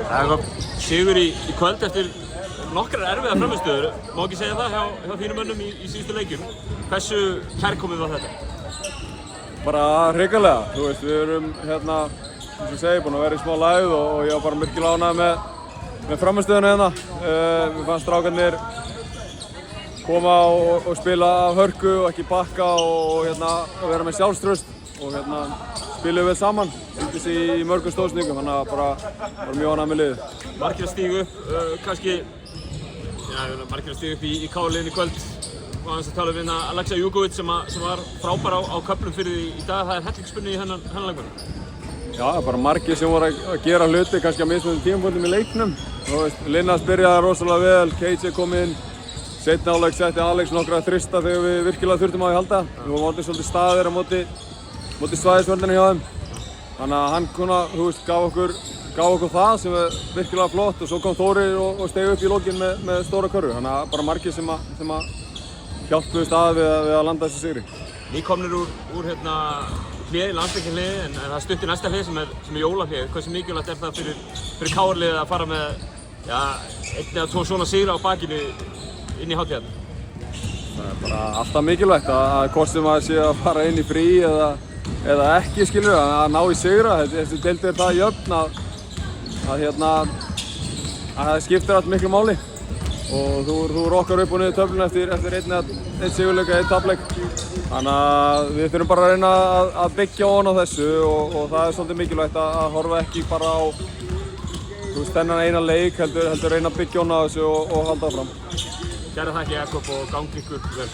Jakob, sigur í kvöld eftir nokkrar erfiðar frammistöður. Má ekki segja það hjá þínum mönnum í síðustu leikjum. Hversu kærkomið var þetta? Bara hrikalega. Þú veist, við erum hérna, eins og ég segi, búin að vera í smá lægð og ég var bara virkilega ánægður með frammistöðuna hérna. Mér fannst strákarnir koma og spila af hörku og ekki bakka og vera með sjálfstraust og spiluðu vel saman. Sýndi sig í mörgum stóðsendingum, þannig að bara mjög ánægður með liðið. Margir að stíga upp, margir að stíga upp í KR-liðinu í kvöld. Og aðeins að tala um Aleksa Jugovic sem var frábær á köflum fyrir því í dag. Það er hellingsspunni í hennan leikmann. Já, bara margir sem voru að gera hluti kannski á mismunandi tímapunktum í leiknum. Þú veist, Linnas byrjaði rosalega vel, KJ kom inn. Seinni hálfleik setti Alex nokkra þrista þegar við virkilega þurftum á því að halda. Við vorum orðin svolítið staðir á móti svæðisvörninni hjá þeim. Þannig að hann gaf okkur það sem er virkilega flott og svo kom Þórir og steig upp í lokin með stóra körfu. Þannig að bara margir sem hjálpuðust við að landa þessu sigri. Nýkomnir úr hléi, landsleikjahléi, en það stutt í næsta hléi sem er jólahléi. Hversu mikilvægt er það fyrir KR-liðið að fara með einn eða tvo svona sigra á bakinu inn í hátíðarnar? Það er bara alltaf mikilvægt að hvort sem að sé að fara inn í frí eða ekki, skilur við, að ná í sigra. Þessi deildi er það jöfn að það skiptir allt miklu máli. Og þú rokkar upp og niður töfluna eftir einn sigurleik, einn tapleik. Þannig að við þurfum bara að reyna að byggja ofan á þessu og það er svolítið mikilvægt að horfa ekki bara á þennan eina leik, heldur reyna að byggja ofan á þessu og halda áfram. Kærar þakkir Jakob og gangi ykkur vel.